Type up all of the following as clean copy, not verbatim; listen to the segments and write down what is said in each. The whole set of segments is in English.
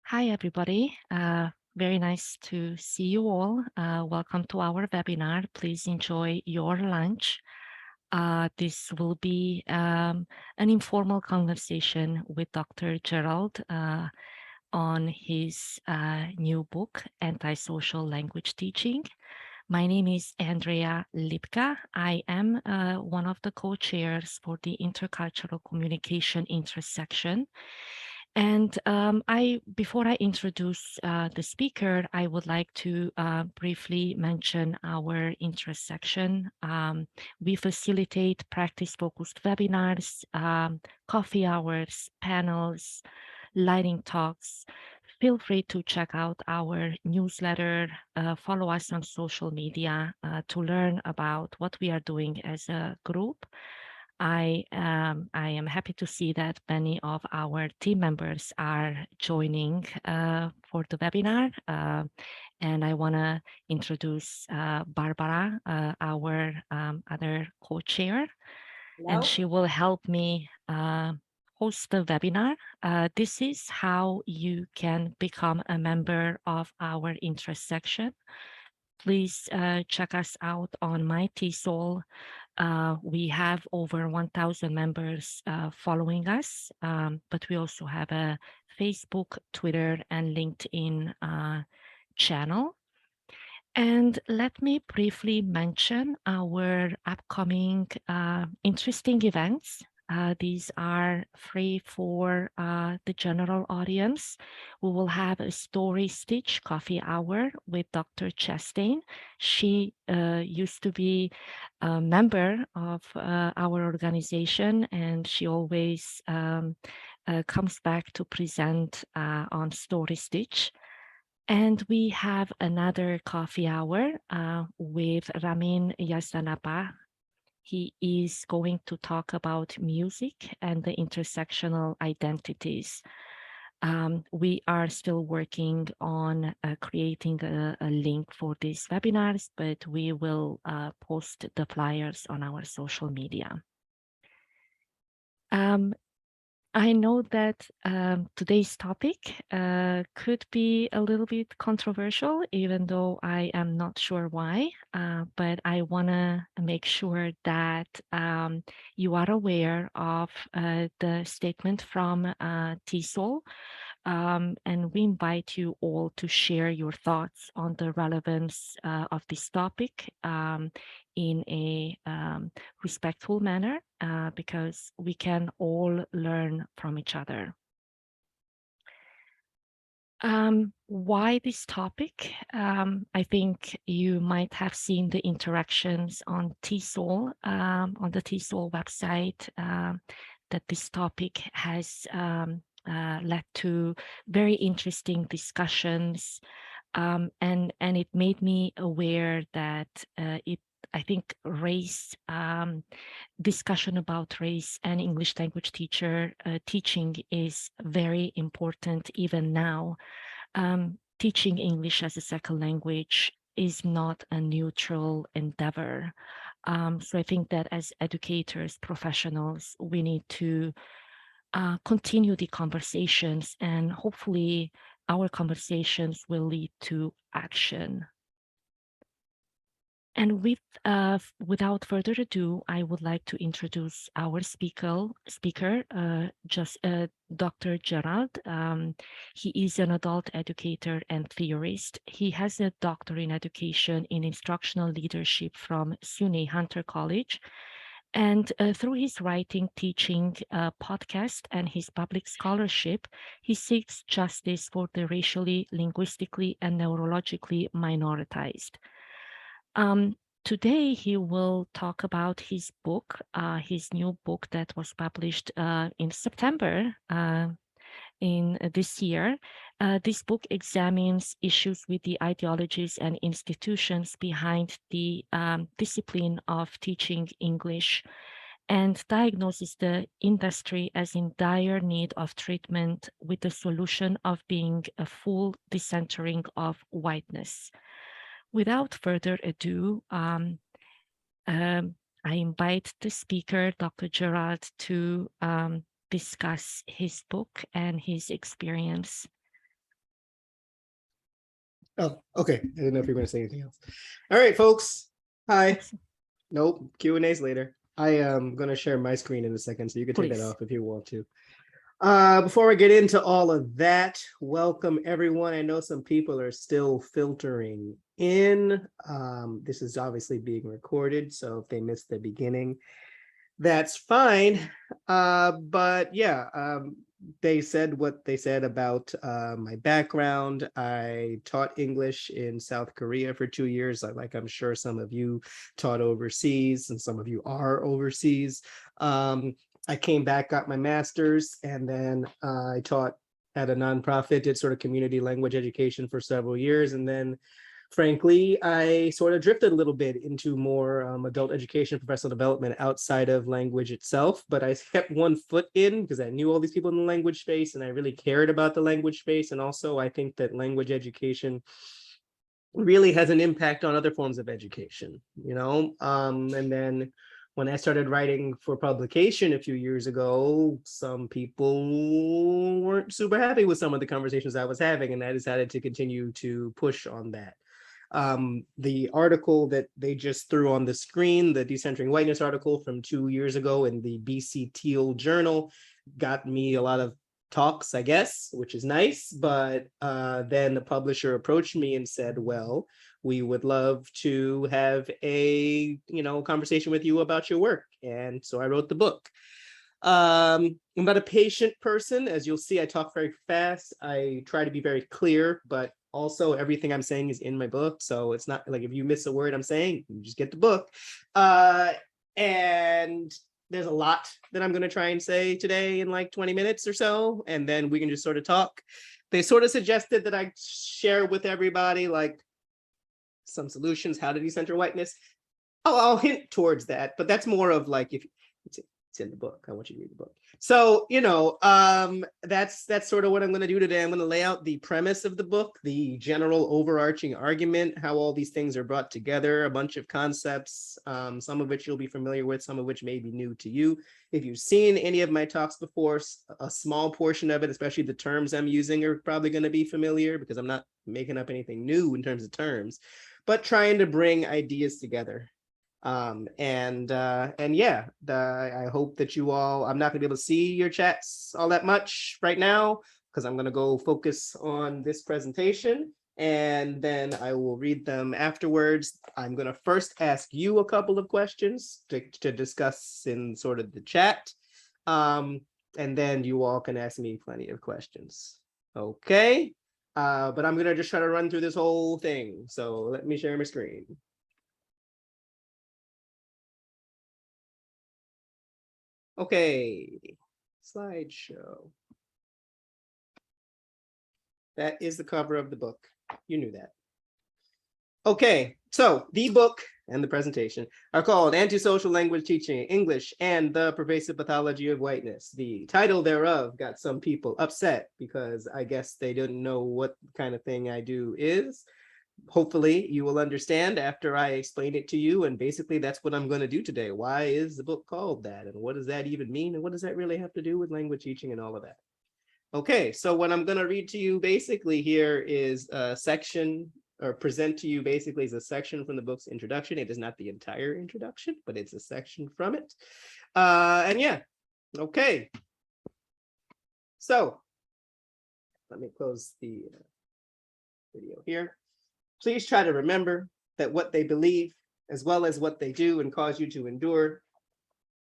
Hi, everybody. Very nice to see you all. Welcome to our webinar. Please enjoy your lunch. This will be an informal conversation with Dr. Gerald on his new book, Antisocial Language Teaching. My name is Andrea Lipka. I am one of the co-chairs for the Intercultural Communication intersection. And before I introduce the speaker, I would like to briefly mention our intersection. We facilitate practice-focused webinars, coffee hours, panels, lighting talks. Feel free to check out our newsletter, follow us on social media to learn about what we are doing as a group. I am happy to see that many of our team members are joining for the webinar. And I want to introduce Barbara, our other co-chair, and she will help me host the webinar. This is how you can become a member of our intersection. Please check us out on my TESOL. We have over 1,000 members following us, but we also have a Facebook, Twitter, and LinkedIn channel. And let me briefly mention our upcoming interesting events. These are free for the general audience. We will have a Story Stitch coffee hour with Dr. Chastain. She used to be a member of our organization, and she always comes back to present on Story Stitch. And we have another coffee hour with Ramin Yasanapa. He is going to talk about music and the intersectional identities. We are still working on creating a link for these webinars, but we will post the flyers on our social media. I know that today's topic could be a little bit controversial, even though I am not sure why, but I want to make sure that you are aware of the statement from TESOL, and we invite you all to share your thoughts on the relevance of this topic in a respectful manner, because we can all learn from each other. Why this topic? I think you might have seen the interactions on TESOL, on the TESOL website, that this topic has led to very interesting discussions, and it made me aware that I think race, discussion about race and English language teaching is very important even now. Teaching English as a second language is not a neutral endeavor. So I think that as educators, professionals, we need to continue the conversations, and hopefully our conversations will lead to action. And without further ado, I would like to introduce our speaker, Dr. Gerald. He is an adult educator and theorist. He has a doctorate in education in instructional leadership from SUNY Hunter College. And through his writing, teaching, podcast, and his public scholarship, he seeks justice for the racially, linguistically, and neurologically minoritized. Today, he will talk about his book, his new book that was published in September in this year. This book examines issues with the ideologies and institutions behind the discipline of teaching English, and diagnoses the industry as in dire need of treatment, with the solution of being a full decentering of whiteness. Without further ado, I invite the speaker, Dr. Gerald, to discuss his book and his experience. Oh, okay. I didn't know if you were going to say anything else. All right, folks. Hi. Nope. Q&A's later. I am going to share my screen in a second, so you can take that Please. off if you want to. Before I get into all of that, welcome everyone. I know some people are still filtering in. This is obviously being recorded, so if they missed the beginning, that's fine. But yeah, they said what they said about my background. I taught English in South Korea for 2 years, like I'm sure some of you taught overseas, and some of you are overseas. I came back, got my master's, and then I taught at a nonprofit, did sort of community language education for several years, and then frankly, I sort of drifted a little bit into more adult education, professional development outside of language itself, but I kept one foot in because I knew all these people in the language space and I really cared about the language space. And also I think that language education really has an impact on other forms of education, you know? And then when I started writing for publication a few years ago, some people weren't super happy with some of the conversations I was having, and I decided to continue to push on that. The article that they just threw on the screen, the Decentering Whiteness article from 2 years ago in the BC Teal Journal, got me a lot of talks, I guess, which is nice. But then the publisher approached me and said, well, we would love to have a conversation with you about your work. And so I wrote the book. I'm not a patient person. As you'll see, I talk very fast. I try to be very clear, but also everything I'm saying is in my book. So it's not like if you miss a word I'm saying, you just get the book. And there's a lot that I'm going to try and say today in like 20 minutes or so, and then we can just sort of talk. They sort of suggested that I share with everybody like some solutions, how to decenter whiteness. I'll hint towards that, but that's more of like, if it's in the book, I want you to read the book. So, that's sort of what I'm going to do today. I'm going to lay out the premise of the book, the general overarching argument, how all these things are brought together, a bunch of concepts, some of which you'll be familiar with, some of which may be new to you. If you've seen any of my talks before, a small portion of it, especially the terms I'm using, are probably going to be familiar because I'm not making up anything new in terms of terms, but trying to bring ideas together. And yeah, I hope that you all, I'm not gonna be able to see your chats all that much right now because I'm gonna go focus on this presentation and then I will read them afterwards. I'm gonna first ask you a couple of questions to discuss in sort of the chat. And then you all can ask me plenty of questions. Okay. But I'm gonna just try to run through this whole thing. So let me share my screen. Okay, slideshow. That is the cover of the book. You knew that. Okay, so the book and the presentation are called Antisocial Language Teaching, English, and the Pervasive Pathology of Whiteness. The title thereof got some people upset because I guess they didn't know what kind of thing I do is. Hopefully you will understand after I explain it to you, and basically that's what I'm going to do today. Why is the book called that, and what does that even mean, and what does that really have to do with language teaching and all of that? Okay, so what I'm going to read to you basically here is a section, or present to you basically is a section from the book's introduction. It is not the entire introduction, but it's a section from it. And yeah, okay. So let me close the video here. Please try to remember that what they believe, as well as what they do and cause you to endure,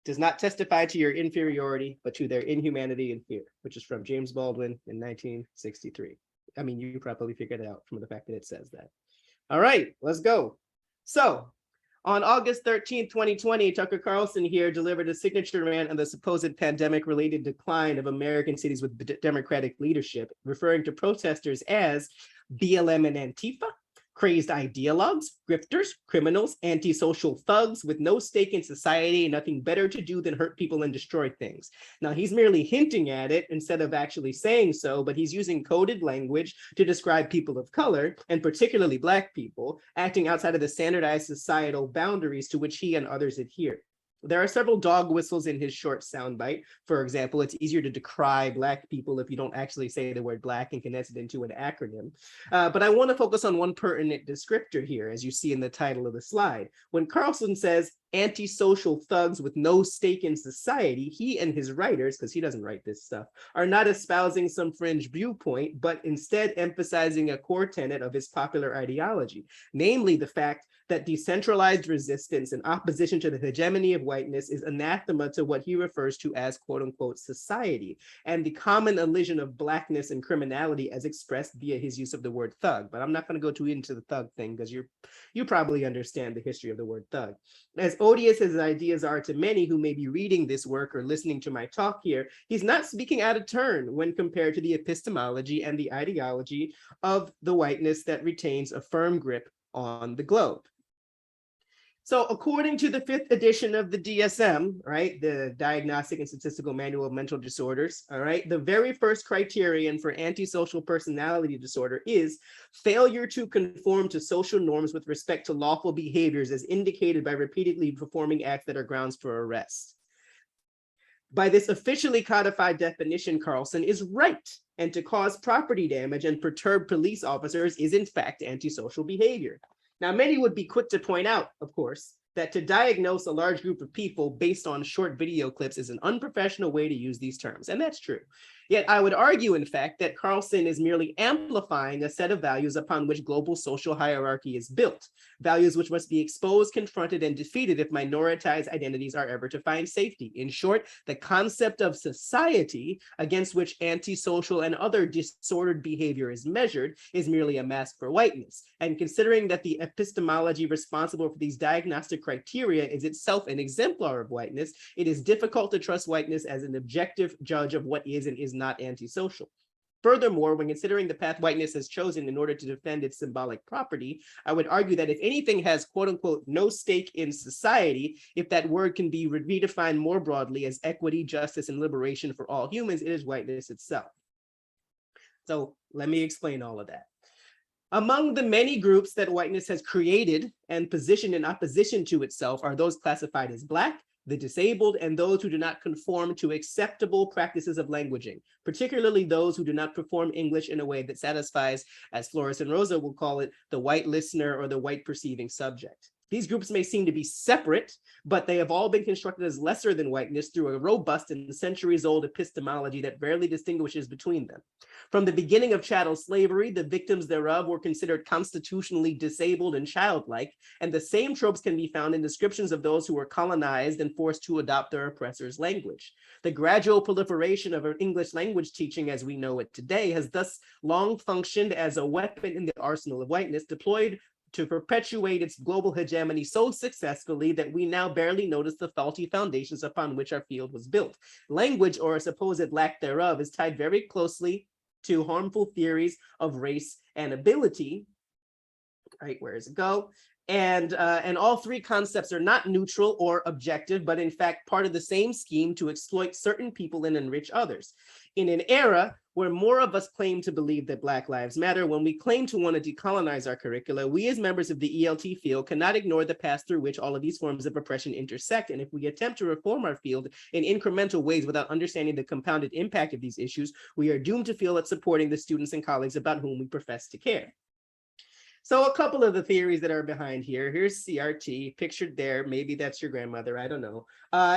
does not testify to your inferiority, but to their inhumanity and fear, which is from James Baldwin in 1963. I mean, you probably figured it out from the fact that it says that. All right, let's go. So on August 13th, 2020, Tucker Carlson here delivered a signature rant on the supposed pandemic-related decline of American cities with Democratic leadership, referring to protesters as BLM and Antifa, crazed ideologues, grifters, criminals, antisocial thugs with no stake in society and nothing better to do than hurt people and destroy things. Now, he's merely hinting at it instead of actually saying so, but he's using coded language to describe people of color, and particularly Black people, acting outside of the standardized societal boundaries to which he and others adhere. There are several dog whistles in his short soundbite. For example, it's easier to decry Black people if you don't actually say the word Black and condense it into an acronym. But I want to focus on one pertinent descriptor here, as you see in the title of the slide. When Carlson says antisocial thugs with no stake in society, he and his writers, because he doesn't write this stuff, are not espousing some fringe viewpoint, but instead emphasizing a core tenet of his popular ideology, namely the fact that decentralized resistance in opposition to the hegemony of whiteness is anathema to what he refers to as quote unquote society, and the common elision of Blackness and criminality as expressed via his use of the word thug. But I'm not going to go too into the thug thing because you probably understand the history of the word thug. As odious as his ideas are to many who may be reading this work or listening to my talk here, he's not speaking out of turn when compared to the epistemology and the ideology of the whiteness that retains a firm grip on the globe. So according to the 5th edition of the DSM, right, the Diagnostic and Statistical Manual of Mental Disorders, all right, the very first criterion for antisocial personality disorder is failure to conform to social norms with respect to lawful behaviors as indicated by repeatedly performing acts that are grounds for arrest. By this officially codified definition, Carlson is right, and to cause property damage and perturb police officers is in fact antisocial behavior. Now, many would be quick to point out, of course, that to diagnose a large group of people based on short video clips is an unprofessional way to use these terms, and that's true. Yet I would argue, in fact, that Carlson is merely amplifying a set of values upon which global social hierarchy is built, values which must be exposed, confronted, and defeated if minoritized identities are ever to find safety. In short, the concept of society against which antisocial and other disordered behavior is measured is merely a mask for whiteness. And considering that the epistemology responsible for these diagnostic criteria is itself an exemplar of whiteness, it is difficult to trust whiteness as an objective judge of what is and is not antisocial. Furthermore, when considering the path whiteness has chosen in order to defend its symbolic property, I would argue that if anything has quote unquote no stake in society, if that word can be redefined more broadly as equity, justice, and liberation for all humans, it is whiteness itself. So let me explain all of that. Among the many groups that whiteness has created and positioned in opposition to itself are those classified as Black, the disabled, and those who do not conform to acceptable practices of languaging, particularly those who do not perform English in a way that satisfies, as Flores and Rosa will call it, the white listener or the white perceiving subject. These groups may seem to be separate, but they have all been constructed as lesser than whiteness through a robust and centuries-old epistemology that rarely distinguishes between them. From the beginning of chattel slavery, the victims thereof were considered constitutionally disabled and childlike, and the same tropes can be found in descriptions of those who were colonized and forced to adopt their oppressor's language. The gradual proliferation of English language teaching as we know it today has thus long functioned as a weapon in the arsenal of whiteness, deployed to perpetuate its global hegemony so successfully that we now barely notice the faulty foundations upon which our field was built. Language, or a supposed lack thereof, is tied very closely to harmful theories of race and ability. Right, where does it go? And all three concepts are not neutral or objective, but in fact part of the same scheme to exploit certain people and enrich others. In an era where more of us claim to believe that Black Lives Matter, when we claim to want to decolonize our curricula, we as members of the ELT field cannot ignore the path through which all of these forms of oppression intersect. And if we attempt to reform our field in incremental ways without understanding the compounded impact of these issues, we are doomed to feel at supporting the students and colleagues about whom we profess to care. So a couple of the theories that are behind here. Here's CRT pictured there. Maybe that's your grandmother. I don't know.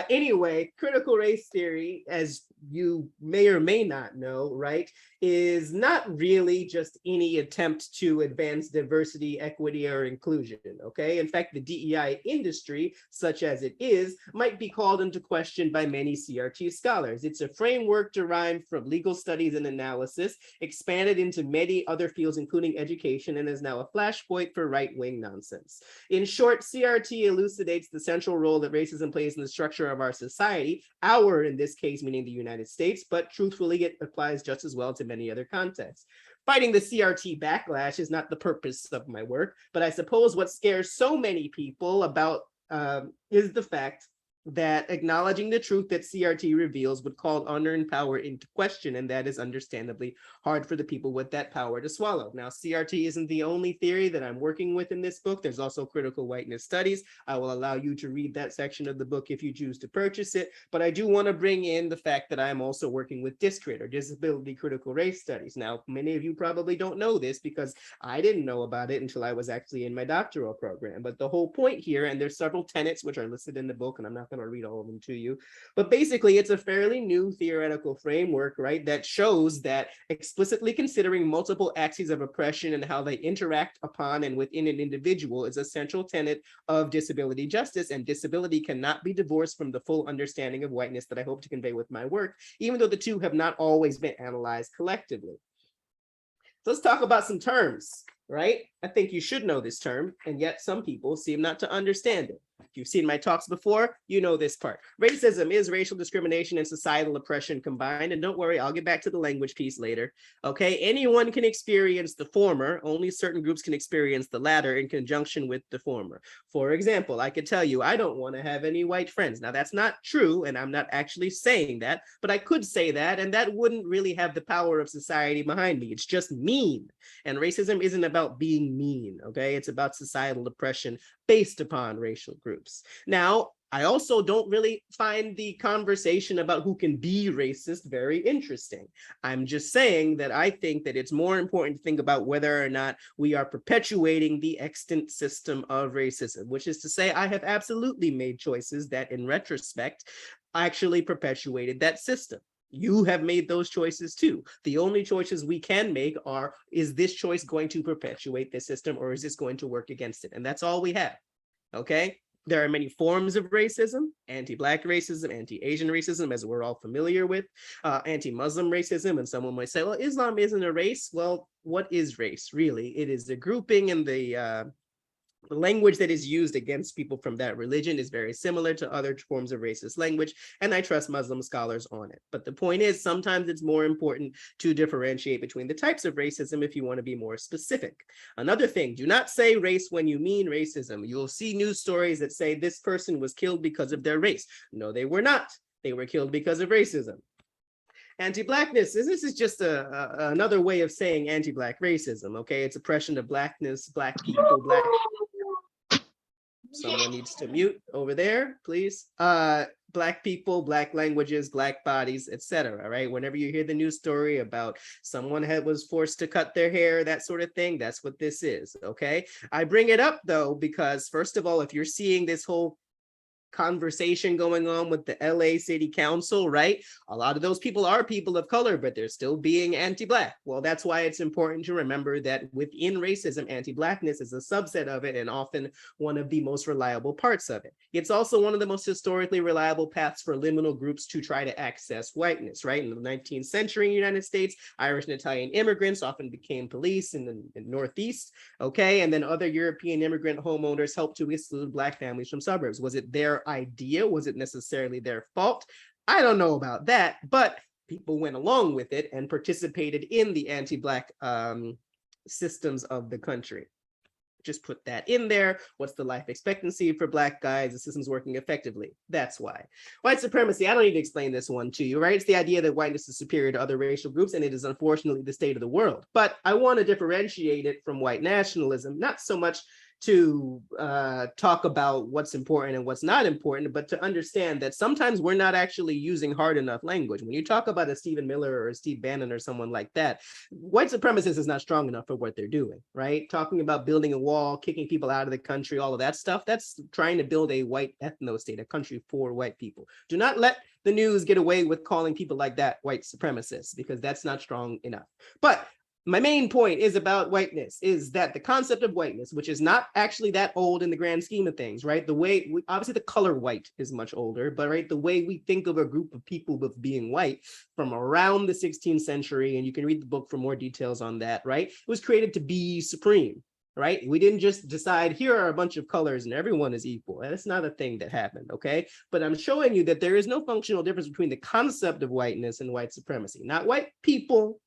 Anyway, critical race theory, as you may or may not know, right, is not really just any attempt to advance diversity, equity, or inclusion, okay? In fact, the DEI industry, such as it is, might be called into question by many CRT scholars. It's a framework derived from legal studies and analysis, expanded into many other fields, including education, and is now a flashpoint for right-wing nonsense. In short, CRT elucidates the central role that racism plays in the structure of our society, in this case, meaning the United States, but truthfully, it applies just as well to many other contexts. Fighting the CRT backlash is not the purpose of my work, but I suppose what scares so many people about is the fact that acknowledging the truth that CRT reveals would call unearned power into question, and that is understandably hard for the people with that power to swallow. Now, CRT isn't the only theory that I'm working with in this book. There's also critical whiteness studies. I will allow you to read that section of the book if you choose to purchase it, but I do want to bring in the fact that I'm also working with DISCRIT, or disability critical race studies. Now, many of you probably don't know this because I didn't know about it until I was actually in my doctoral program, but the whole point here, and there's several tenets which are listed in the book, and I'm not going to read all of them to you, but basically it's a fairly new theoretical framework, right, that shows that explicitly considering multiple axes of oppression and how they interact upon and within an individual is a central tenet of disability justice, and disability cannot be divorced from the full understanding of whiteness that I hope to convey with my work, even though the two have not always been analyzed collectively. So let's talk about some terms, right? I think you should know this term, and yet some people seem not to understand it. If you've seen my talks before, you know this part. Racism is racial discrimination and societal oppression combined. And don't worry, I'll get back to the language piece later. Okay, anyone can experience the former. Only certain groups can experience the latter in conjunction with the former. For example, I could tell you, I don't want to have any white friends. Now, that's not true, and I'm not actually saying that, but I could say that, and that wouldn't really have the power of society behind me. It's just mean. And racism isn't about being mean, okay? It's about societal oppression based upon racial groups. Now, I also don't really find the conversation about who can be racist very interesting. I'm just saying that I think that it's more important to think about whether or not we are perpetuating the extant system of racism, which is to say I have absolutely made choices that in retrospect actually perpetuated that system. You have made those choices too. The only choices we can make are, is this choice going to perpetuate this system, or is this going to work against it? And that's all we have, okay? There are many forms of racism: anti-Black racism, anti-Asian racism, as we're all familiar with, anti-Muslim racism, and someone might say, well, Islam isn't a race. Well, what is race, really? It is the grouping and the language that is used against people from that religion is very similar to other forms of racist language, and I trust Muslim scholars on it. But the point is, sometimes it's more important to differentiate between the types of racism if you want to be more specific. Another thing, do not say race when you mean racism. You'll see news stories that say this person was killed because of their race. No, they were not. They were killed because of racism. Anti-Blackness, this is just another way of saying anti-Black racism, okay? It's oppression of Blackness, Black people, Black... Someone needs to mute over there, please. Black people, Black languages, Black bodies, etc. Right? Whenever you hear the news story about someone was forced to cut their hair, that sort of thing, that's what this is, okay? I bring it up though, because first of all, if you're seeing this whole conversation going on with the LA City Council, right? A lot of those people are people of color, but they're still being anti-Black. Well, that's why it's important to remember that within racism, anti-Blackness is a subset of it and often one of the most reliable parts of it. It's also one of the most historically reliable paths for liminal groups to try to access whiteness, right? In the 19th century in the United States, Irish and Italian immigrants often became police in the Northeast, okay? And then other European immigrant homeowners helped to exclude Black families from suburbs. Was it their idea? Was it necessarily their fault? I don't know about that, but people went along with it and participated in the anti-Black systems of the country. Just put that in there. What's the life expectancy for Black guys? The system's working effectively. That's why. White supremacy, I don't need to explain this one to you, right? It's the idea that whiteness is superior to other racial groups, and it is unfortunately the state of the world. But I want to differentiate it from white nationalism, not so much to talk about what's important and what's not important, but to understand that sometimes we're not actually using hard enough language. When you talk about a Stephen Miller or a Steve Bannon or someone like that, white supremacist is not strong enough for what they're doing, right? Talking about building a wall, kicking people out of the country, all of that stuff, that's trying to build a white ethno-state, a country for white people. Do not let the news get away with calling people like that white supremacists, because that's not strong enough. But my main point is about whiteness, is that the concept of whiteness, which is not actually that old in the grand scheme of things, right? The way, obviously the color white is much older, but right, the way we think of a group of people with being white from around the 16th century, and you can read the book for more details on that, right? It was created to be supreme, right? We didn't just decide here are a bunch of colors and everyone is equal. That's not a thing that happened, okay? But I'm showing you that there is no functional difference between the concept of whiteness and white supremacy. Not white people,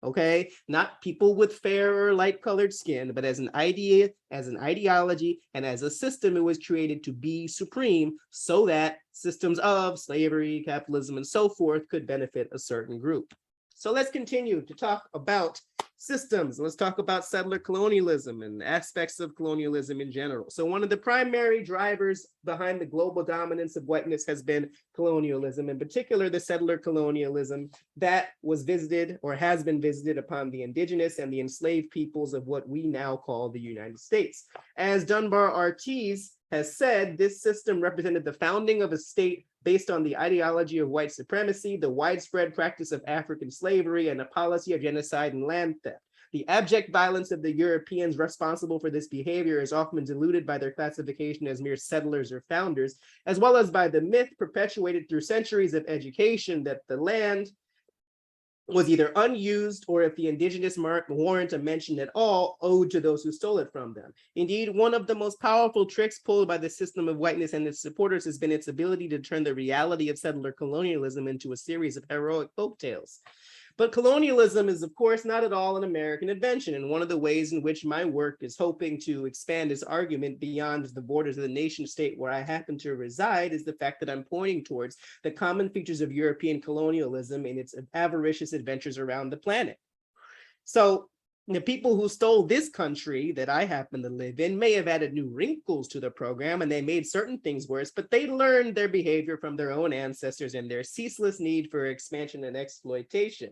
okay? Not people with fair or light colored skin, but as an idea, as an ideology, and as a system, it was created to be supreme so that systems of slavery, capitalism, and so forth could benefit a certain group. So let's continue to talk about systems. Let's talk about settler colonialism and aspects of colonialism in general. So one of the primary drivers behind the global dominance of whiteness has been colonialism, in particular the settler colonialism that was visited or has been visited upon the indigenous and the enslaved peoples of what we now call the United States. As Dunbar Ortiz has said, this system represented the founding of a state based on the ideology of white supremacy, the widespread practice of African slavery, and a policy of genocide and land theft. The abject violence of the Europeans responsible for this behavior is often diluted by their classification as mere settlers or founders, as well as by the myth perpetuated through centuries of education that the land was either unused or, if the indigenous warrant a mention at all, owed to those who stole it from them. Indeed, one of the most powerful tricks pulled by the system of whiteness and its supporters has been its ability to turn the reality of settler colonialism into a series of heroic folktales. But colonialism is, of course, not at all an American invention, and one of the ways in which my work is hoping to expand this argument beyond the borders of the nation state where I happen to reside is the fact that I'm pointing towards the common features of European colonialism in its avaricious adventures around the planet. So the people who stole this country that I happen to live in may have added new wrinkles to the program, and they made certain things worse, but they learned their behavior from their own ancestors and their ceaseless need for expansion and exploitation.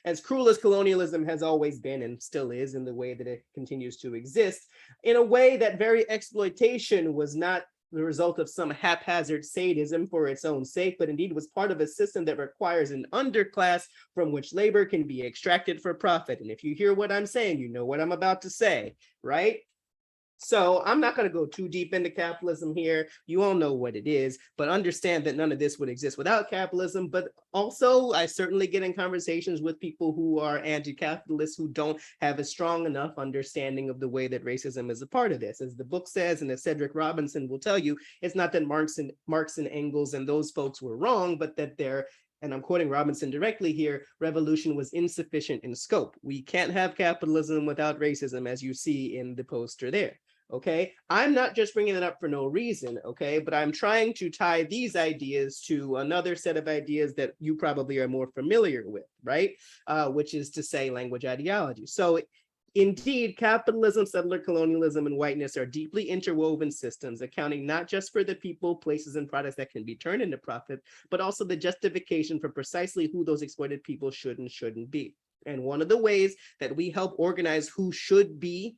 As cruel as colonialism has always been and still is in the way that it continues to exist, in a way that very exploitation was not the result of some haphazard sadism for its own sake, but indeed was part of a system that requires an underclass from which labor can be extracted for profit. And if you hear what I'm saying, you know what I'm about to say, right? So I'm not going to go too deep into capitalism here. You all know what it is, but understand that none of this would exist without capitalism. But also, I certainly get in conversations with people who are anti-capitalists who don't have a strong enough understanding of the way that racism is a part of this. As the book says, and as Cedric Robinson will tell you, it's not that Marx and Engels and those folks were wrong, but that they're, and I'm quoting Robinson directly here, revolution was insufficient in scope. We can't have capitalism without racism, as you see in the poster there. Okay, I'm not just bringing it up for no reason, okay, but I'm trying to tie these ideas to another set of ideas that you probably are more familiar with, right? Which is to say language ideology. So indeed, capitalism, settler colonialism, and whiteness are deeply interwoven systems, accounting not just for the people, places, and products that can be turned into profit, but also the justification for precisely who those exploited people should and shouldn't be. And one of the ways that we help organize who should be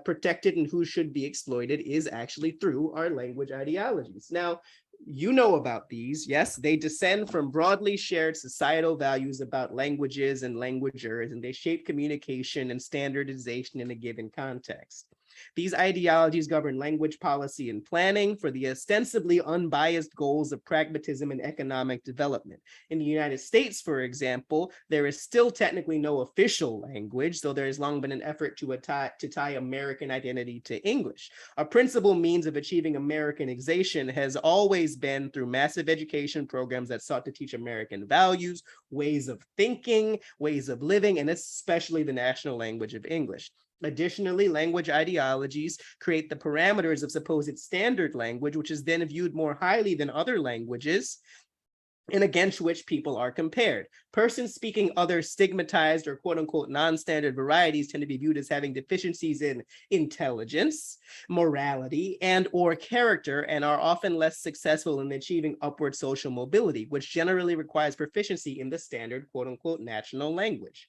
protected and who should be exploited is actually through our language ideologies. Now, you know about these. Yes, they descend from broadly shared societal values about languages and languagers, and they shape communication and standardization in a given context. These ideologies govern language policy and planning for the ostensibly unbiased goals of pragmatism and economic development. In the United States, for example, there is still technically no official language, though there has long been an effort to tie American identity to English. A principal means of achieving Americanization has always been through massive education programs that sought to teach American values, ways of thinking, ways of living, and especially the national language of English. Additionally, language ideologies create the parameters of supposed standard language, which is then viewed more highly than other languages and against which people are compared. Persons speaking other stigmatized or quote unquote non-standard varieties tend to be viewed as having deficiencies in intelligence, morality, and or character, and are often less successful in achieving upward social mobility, which generally requires proficiency in the standard quote unquote national language.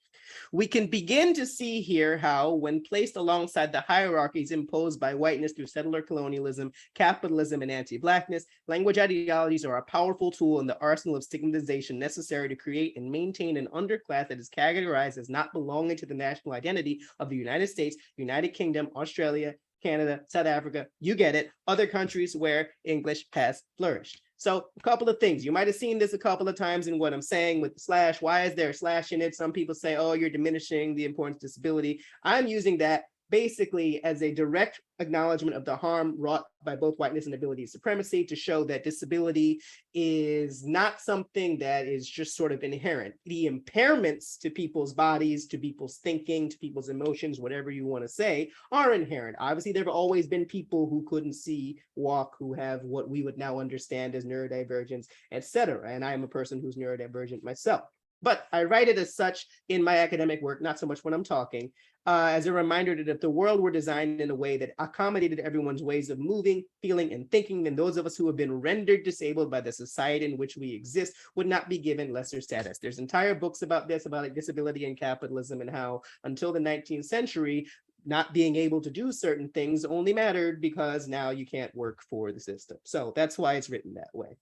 We can begin to see here how, when placed alongside the hierarchies imposed by whiteness through settler colonialism, capitalism, and anti-Blackness, language ideologies are a powerful tool in the arsenal of stigmatization necessary to create and maintain an underclass that is categorized as not belonging to the national identity of the United States, United Kingdom, Australia, Canada, South Africa, you get it, other countries where English has flourished. So a couple of things. You might have seen this a couple of times in what I'm saying with the slash. Why is there a slash in it? Some people say, oh, you're diminishing the importance of disability. I'm using that basically as a direct acknowledgement of the harm wrought by both whiteness and ability supremacy, to show that disability is not something that is just sort of inherent. The impairments to people's bodies, to people's thinking, to people's emotions, whatever you want to say, are inherent. Obviously, there have always been people who couldn't see, walk, who have what we would now understand as neurodivergence, etc. And I am a person who's neurodivergent myself. But I write it as such in my academic work, not so much when I'm talking, as a reminder that if the world were designed in a way that accommodated everyone's ways of moving, feeling, and thinking, then those of us who have been rendered disabled by the society in which we exist would not be given lesser status. There's entire books about this, about like disability and capitalism, and how until the 19th century, not being able to do certain things only mattered because now you can't work for the system. So that's why it's written that way.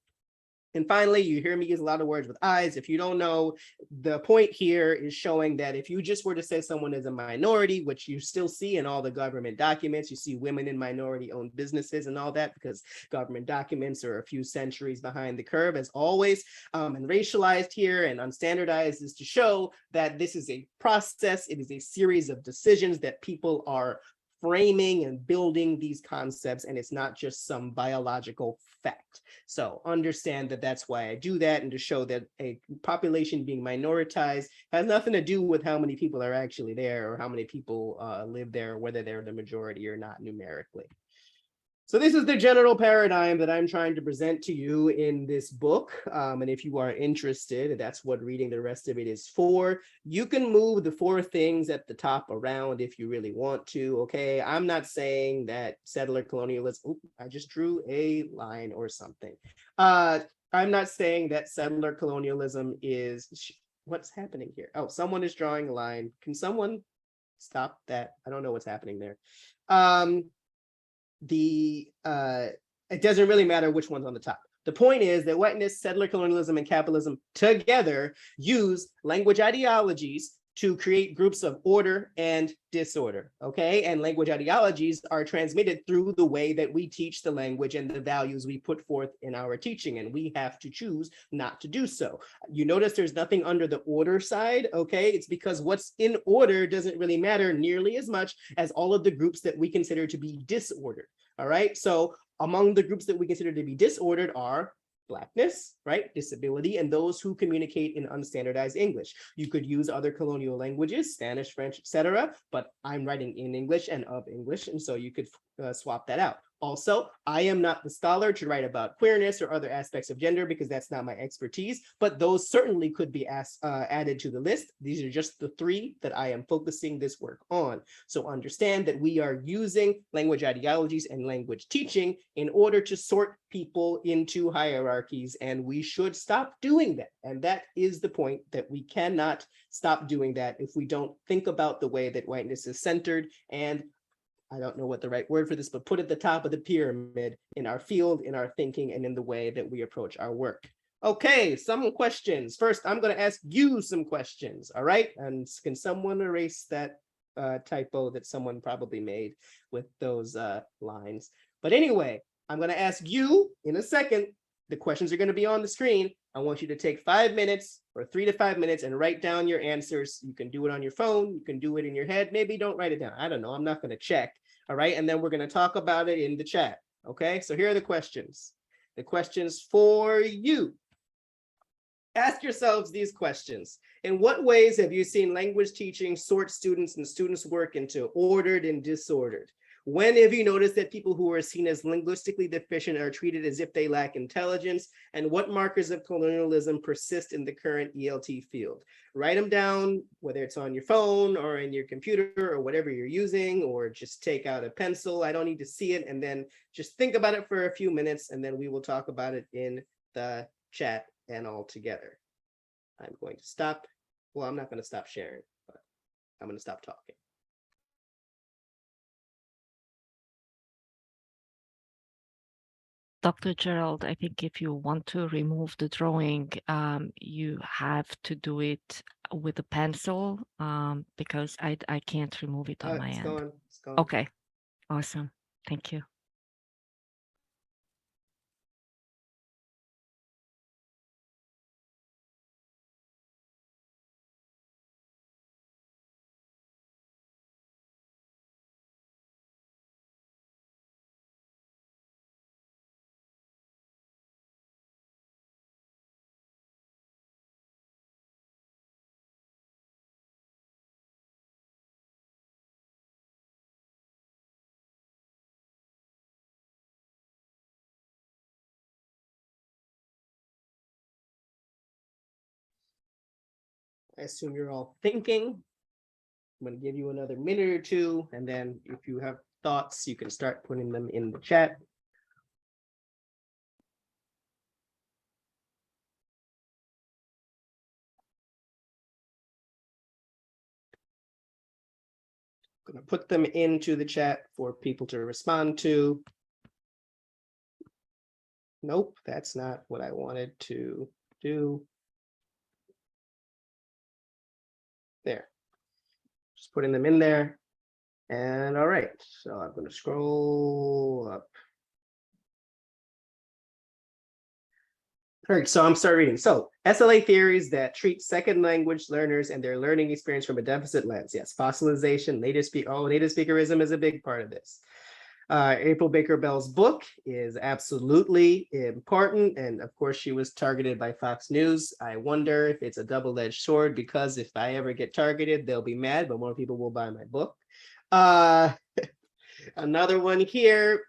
And finally, you hear me use a lot of words with eyes. If you don't know, the point here is showing that if you just were to say someone is a minority, which you still see in all the government documents, you see women in minority-owned businesses and all that, because government documents are a few centuries behind the curve, as always, and racialized here and unstandardized is to show that this is a process. It is a series of decisions that people are framing and building these concepts, and it's not just some biological fact. So understand that that's why I do that, and to show that a population being minoritized has nothing to do with how many people are actually there or how many people live there, whether they're the majority or not numerically. So this is the general paradigm that I'm trying to present to you in this book. And if you are interested, that's what reading the rest of it is for. You can move the 4 things at the top around if you really want to, okay? I'm not saying that settler colonialism, I just drew a line or something. I'm not saying that settler colonialism is, what's happening here? Oh, someone is drawing a line. Can someone stop that? I don't know what's happening there. It doesn't really matter which one's on the top. The point is that whiteness, settler colonialism, and capitalism together use language ideologies to create groups of order and disorder, okay? And language ideologies are transmitted through the way that we teach the language and the values we put forth in our teaching, and we have to choose not to do so. You notice there's nothing under the order side, okay? It's because what's in order doesn't really matter nearly as much as all of the groups that we consider to be disordered, all right? So among the groups that we consider to be disordered are Blackness, right? Disability, and those who communicate in unstandardized English. You could use other colonial languages, Spanish, French, etc., but I'm writing in English and of English, and so you could swap that out. Also, I am not the scholar to write about queerness or other aspects of gender because that's not my expertise, but those certainly could be added to the list. These are just the 3 that I am focusing this work on. So understand that we are using language ideologies and language teaching in order to sort people into hierarchies, and we should stop doing that. And that is the point, that we cannot stop doing that if we don't think about the way that whiteness is centered and, I don't know what the right word for this, but put at the top of the pyramid in our field, in our thinking, and in the way that we approach our work. Okay, some questions. First, I'm going to ask you some questions, all right? And can someone erase that typo that someone probably made with those lines? But anyway, I'm going to ask you in a second. The questions are going to be on the screen. I want you to take 5 minutes or 3 to 5 minutes and write down your answers. You can do it on your phone. You can do it in your head. Maybe don't write it down. I don't know. I'm not going to check. All right. And then we're going to talk about it in the chat. Okay. So here are the questions. The questions for you. Ask yourselves these questions. In what ways have you seen language teaching sort students and students' work into ordered and disordered? When have you noticed that people who are seen as linguistically deficient are treated as if they lack intelligence? And what markers of colonialism persist in the current ELT field? Write them down, whether it's on your phone or in your computer or whatever you're using, or just take out a pencil. I don't need to see it. And then just think about it for a few minutes, and then we will talk about it in the chat and all together. I'm going to stop. Well, I'm not going to stop sharing, but I'm going to stop talking. Dr. Gerald, I think if you want to remove the drawing, you have to do it with a pencil because I can't remove it on my It's end. gone. It's gone. Okay, awesome. Thank you. I assume you're all thinking. I'm going to give you another minute or two, and then if you have thoughts, you can start putting them in the chat. I'm going to put them into the chat for people to respond to. Nope, that's not what I wanted to do. There. Just putting them in there. And all right, so I'm going to scroll up. All right, so I'm starting reading. So SLA theories that treat second language learners and their learning experience from a deficit lens. Yes, fossilization, native speakerism is a big part of this. April Baker Bell's book is absolutely important. And of course, she was targeted by Fox News. I wonder if it's a double-edged sword, because if I ever get targeted, they'll be mad, but more people will buy my book. Another one here,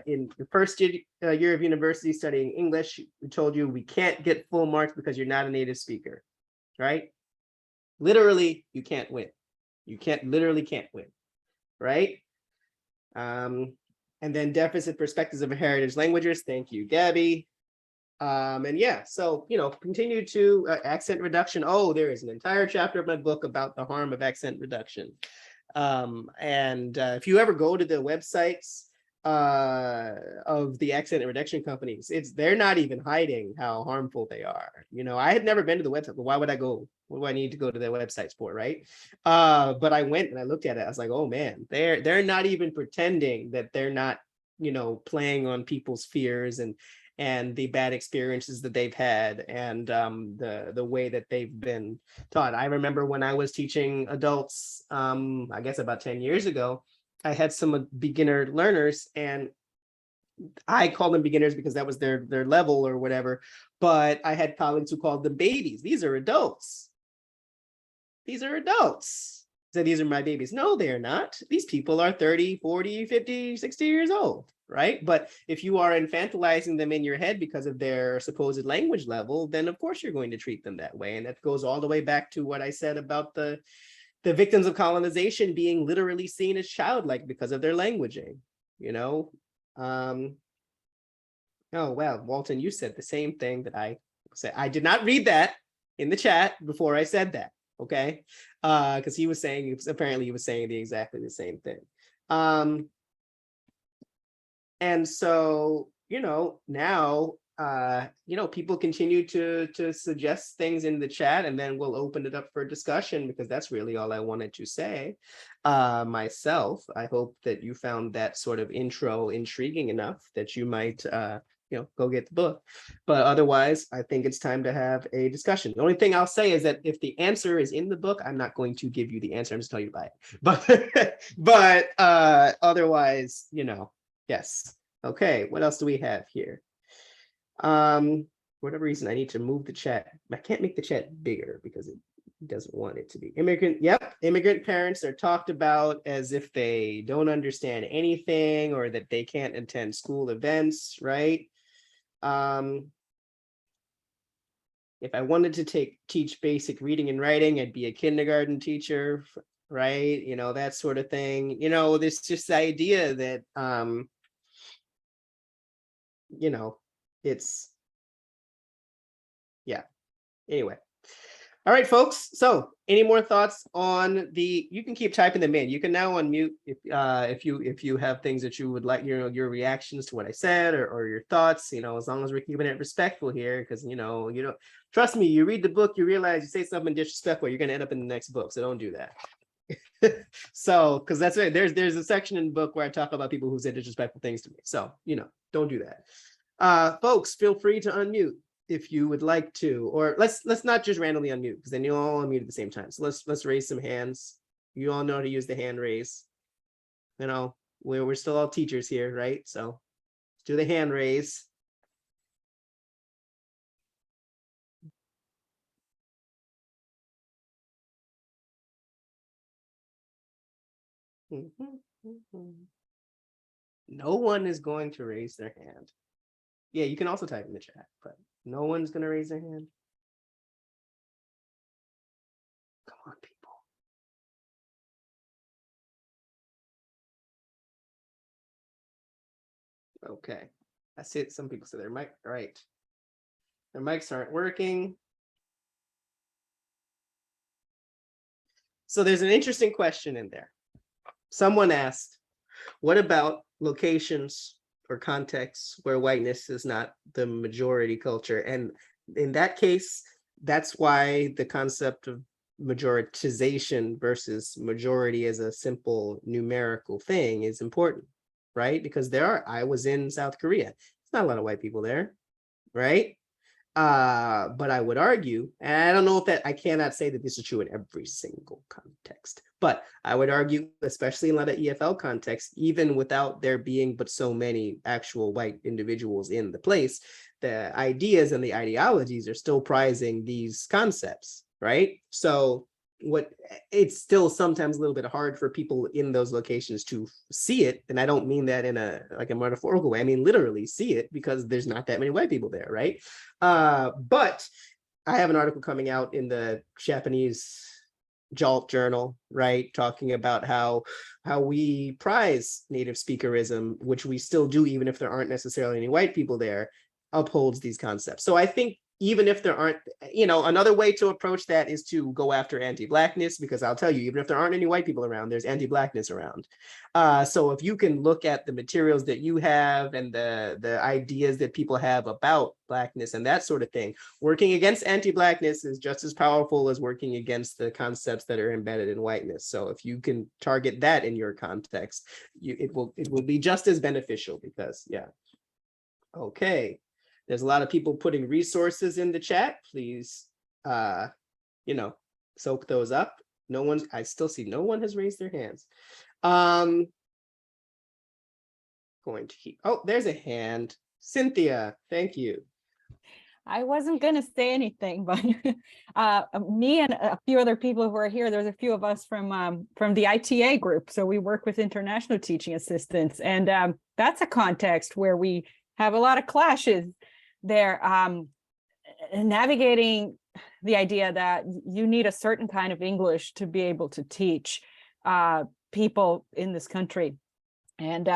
in the first year of university studying English, we told you we can't get full marks because you're not a native speaker, right? Literally, you can't win. You literally can't win, right? And then deficit perspectives of heritage languages. Thank you, Gabby. And yeah, so, continue to accent reduction. Oh, there is an entire chapter of my book about the harm of accent reduction. And if you ever go to the websites of the accent reduction companies, they're not even hiding how harmful they are. I had never been to the website, but why would I go? What do I need to go to their websites for, right? But I went and I looked at it. I was like, oh man, they're not even pretending that they're not, playing on people's fears and the bad experiences that they've had, and the way that they've been taught. I remember when I was teaching adults, I guess about 10 years ago, I had some beginner learners, and I call them beginners because that was their level or whatever, but I had colleagues who called them babies. These are adults. These are adults. So these are my babies. No, they're not. These people are 30, 40, 50, 60 years old, right? But if you are infantilizing them in your head because of their supposed language level, then of course you're going to treat them that way. And that goes all the way back to what I said about the victims of colonization being literally seen as childlike because of their languaging, Oh, well, Walton, you said the same thing that I said. I did not read that in the chat before I said that, okay? Because he was saying exactly the same thing. And so, now, people continue to suggest things in the chat, and then we'll open it up for discussion, because that's really all I wanted to say myself. I hope that you found that sort of intro intriguing enough that you might go get the book. But otherwise, I think it's time to have a discussion. The only thing I'll say is that if the answer is in the book, I'm not going to give you the answer. I'm just telling you to buy it. But otherwise, yes. Okay, what else do we have here? For whatever reason, I need to move the chat. I can't make the chat bigger because it doesn't want it to be. Immigrant parents are talked about as if they don't understand anything, or that they can't attend school events, right? If I wanted to teach basic reading and writing, I'd be a kindergarten teacher, right? That sort of thing. There's just the idea that it's, yeah. Anyway. All right, folks. So any more thoughts on you can keep typing them in. You can now unmute if you have things that you would like, your reactions to what I said, or your thoughts, as long as we're keeping it respectful here, because trust me, you read the book, you realize you say something disrespectful, you're gonna end up in the next book. So don't do that. So, because that's right, there's a section in the book where I talk about people who say disrespectful things to me. So, don't do that. Folks, feel free to unmute if you would like to, or let's not just randomly unmute, because then you all unmute at the same time. So let's raise some hands. You all know how to use the hand raise. We're still all teachers here, right? So let's do the hand raise. No one is going to raise their hand. Yeah, you can also type in the chat, but no one's going to raise their hand. on, people. Okay, I see it. Some people say their mic, all right. Their mics aren't working. So there's an interesting question in there. Someone asked, what about locations or contexts where whiteness is not the majority culture? And in that case, that's why the concept of majoritization versus majority as a simple numerical thing is important, right? Because I was in South Korea. It's not a lot of white people there, right? But I would argue, and I don't know if that, I cannot say that this is true in every single context, but I would argue, especially in a lot of EFL contexts, even without there being but so many actual white individuals in the place, the ideas and the ideologies are still prizing these concepts, right? So it's still sometimes a little bit hard for people in those locations to see it. And I don't mean that in a metaphorical way. I mean, literally see it, because there's not that many white people there, right? But I have an article coming out in the Japanese JALT journal, right, talking about how we prize native speakerism, which we still do, even if there aren't necessarily any white people there, upholds these concepts. So I think even if there aren't, another way to approach that is to go after anti-Blackness, because I'll tell you, even if there aren't any white people around, there's anti-Blackness around. So if you can look at the materials that you have and the ideas that people have about Blackness and that sort of thing, working against anti-Blackness is just as powerful as working against the concepts that are embedded in whiteness. So if you can target that in your context, it will be just as beneficial, because, yeah. Okay. There's a lot of people putting resources in the chat. Please, soak those up. I still see no one has raised their hands. Going to keep, there's a hand. Cynthia, thank you. I wasn't going to say anything, but me and a few other people who are here, there's a few of us from the ITA group. So we work with international teaching assistants, and that's a context where we have a lot of clashes there, navigating the idea that you need a certain kind of English to be able to teach people in this country. And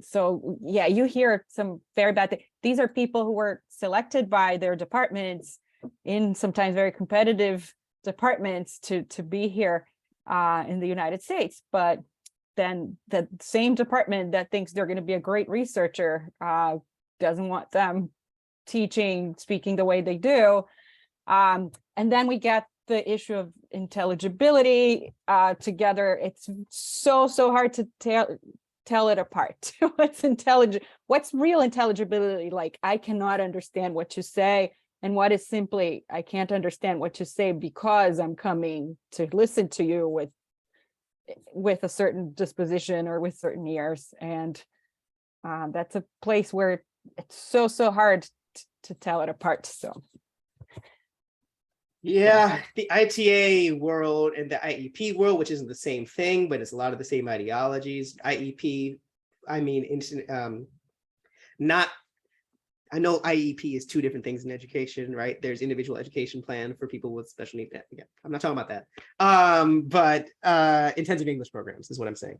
so, yeah, you hear some very bad things. These are people who were selected by their departments in sometimes very competitive departments to be here in the United States. But then the same department that thinks they're going to be a great researcher doesn't want them teaching, speaking the way they do. And then we get the issue of intelligibility together. It's so hard to tell it apart. What's real intelligibility like? I cannot understand what you say, and what is simply I can't understand what you say because I'm coming to listen to you with a certain disposition or with certain ears. And that's a place where it's so hard to tell it apart. So yeah, the ITA world and the IEP world, which isn't the same thing, but it's a lot of the same ideologies. IEP, I mean, I know IEP is two different things in education, right? There's individual education plan for people with special needs. Yeah, I'm not talking about that. But intensive English programs is what I'm saying.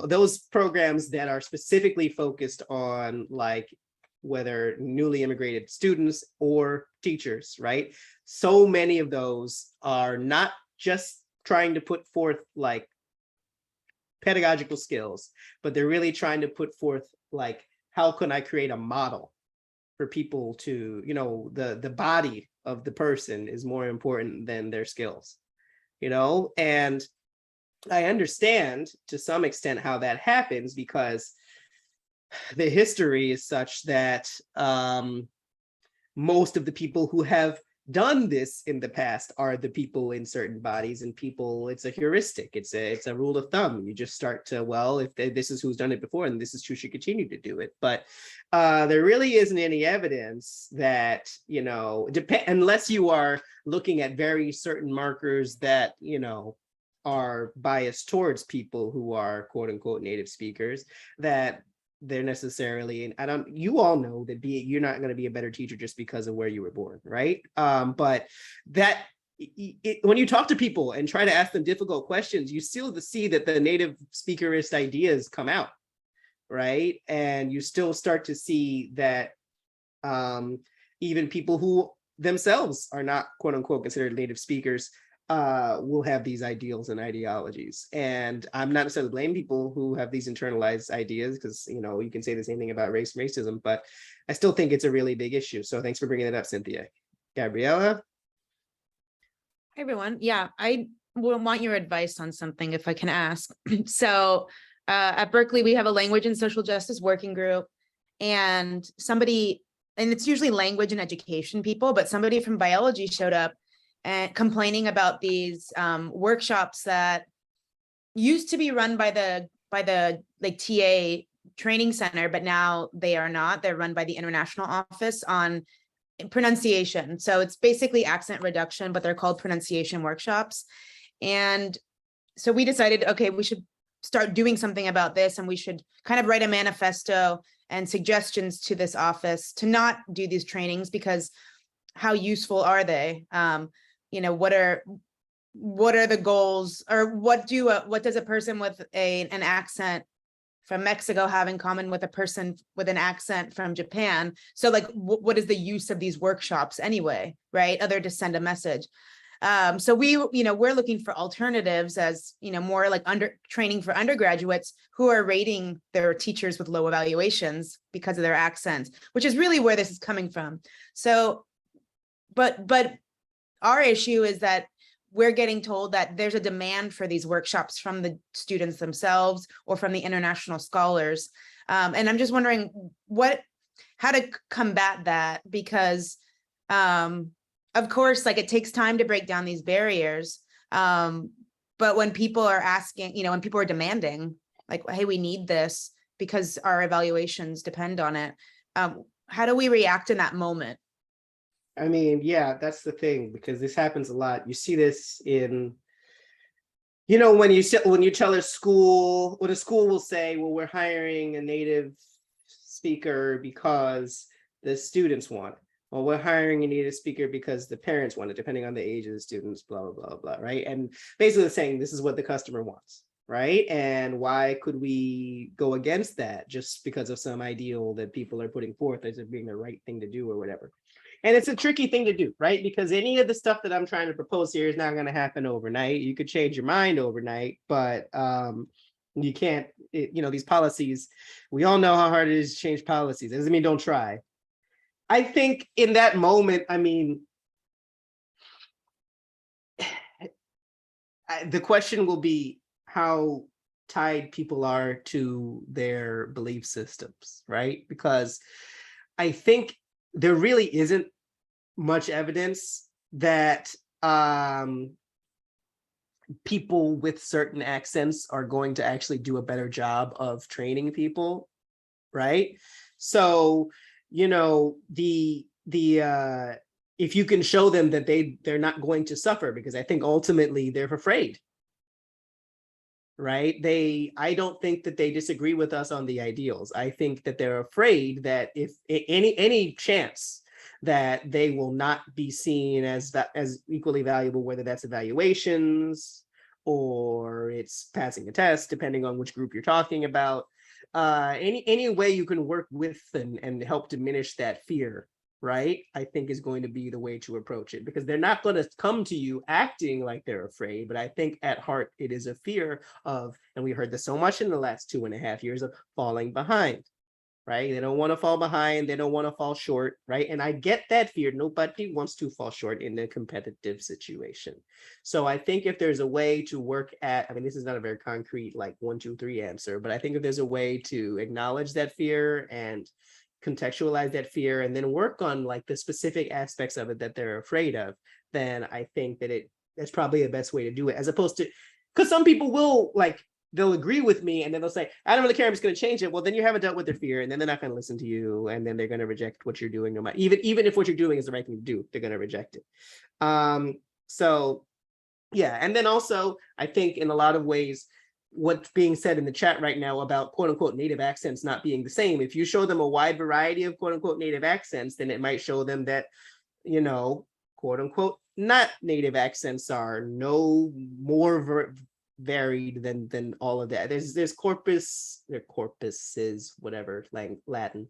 Those programs that are specifically focused on, like, whether newly immigrated students or teachers, right? So many of those are not just trying to put forth like pedagogical skills, but they're really trying to put forth like, how can I create a model for people to, the body of the person is more important than their skills, and I understand to some extent how that happens, because the history is such that most of the people who have done this in the past are the people in certain bodies, and people, it's a heuristic, it's a rule of thumb. You just start to, well, if this is who's done it before, and this is who should continue to do it. But there really isn't any evidence that, unless you are looking at very certain markers that, are biased towards people who are quote unquote native speakers, that they're necessarily, and you all know that you're not going to be a better teacher just because of where you were born, right? But that when you talk to people and try to ask them difficult questions, you still see that the native speakerist ideas come out, right? And you still start to see that even people who themselves are not quote unquote considered native speakers will have these ideals and ideologies. And I'm not necessarily blaming people who have these internalized ideas, because, you know, you can say the same thing about race and racism, but I still think it's a really big issue. So thanks for bringing it up, Cynthia. Gabriella? Hi, everyone. Yeah, I will want your advice on something if I can ask. So at Berkeley, we have a language and social justice working group, and it's usually language and education people, but somebody from biology showed up and complaining about these workshops that used to be run by the like TA training center, but now they are not. They're run by the International Office on pronunciation. So it's basically accent reduction, but they're called pronunciation workshops. And so we decided, okay, we should start doing something about this, and we should kind of write a manifesto and suggestions to this office to not do these trainings, because how useful are they? You know, what are the goals, or what does a person with an accent from Mexico have in common with a person with an accent from Japan? So like, what is the use of these workshops anyway, right? Other to send a message. So we're looking for alternatives, as, you know, more like training for undergraduates who are rating their teachers with low evaluations because of their accents, which is really where this is coming from. So, but our issue is that we're getting told that there's a demand for these workshops from the students themselves or from the international scholars. And I'm just wondering how to combat that, because of course, like, it takes time to break down these barriers. But when people are asking, you know, when people are demanding, like, hey, we need this because our evaluations depend on it. How do we react in that moment? I mean, yeah, that's the thing, because this happens a lot. You see this in, you know, when you tell a school, when a school will say, well, we're hiring a native speaker because the students want it. Well, we're hiring a native speaker because the parents want it, depending on the age of the students, blah, blah, blah, blah, right? And basically saying this is what the customer wants, right? And why could we go against that just because of some ideal that people are putting forth as it being the right thing to do or whatever? And it's a tricky thing to do, right? Because any of the stuff that I'm trying to propose here is not going to happen overnight. You could change your mind overnight, but you can't, you know, these policies, we all know how hard it is to change policies. It doesn't mean don't try. I think in that moment, I mean, the question will be how tied people are to their belief systems, right? Because I think there really isn't much evidence that people with certain accents are going to actually do a better job of training people, right? So, you know, if you can show them that they're not going to suffer, because I think ultimately they're afraid, right? I don't think that they disagree with us on the ideals. I think that they're afraid that if any chance that they will not be seen as equally valuable, whether that's evaluations or it's passing a test, depending on which group you're talking about, any way you can work with and help diminish that fear, right, I think is going to be the way to approach it, because they're not going to come to you acting like they're afraid, but I think at heart it is a fear of, and we heard this so much in the last 2.5 years, of falling behind, right? They don't want to fall behind, they don't want to fall short, right? And I get that fear. Nobody wants to fall short in a competitive situation. So I think if there's a way to work at, I mean, this is not a very concrete like 1, 2, 3 answer, but I think if there's a way to acknowledge that fear and contextualize that fear and then work on like the specific aspects of it that they're afraid of, then I think that that's probably the best way to do it, as opposed to, because some people will like, they'll agree with me and then they'll say, I don't really care, I'm just going to change it. Well, then you haven't dealt with their fear, and then they're not going to listen to you, and then they're going to reject what you're doing, no matter, even if what you're doing is the right thing to do, they're going to reject it. So yeah, and then also I think in a lot of ways, what's being said in the chat right now about quote unquote native accents not being the same, if you show them a wide variety of quote unquote native accents, then it might show them that, you know, quote unquote not native accents are no more varied than all of that. There's corpuses, whatever, Latin,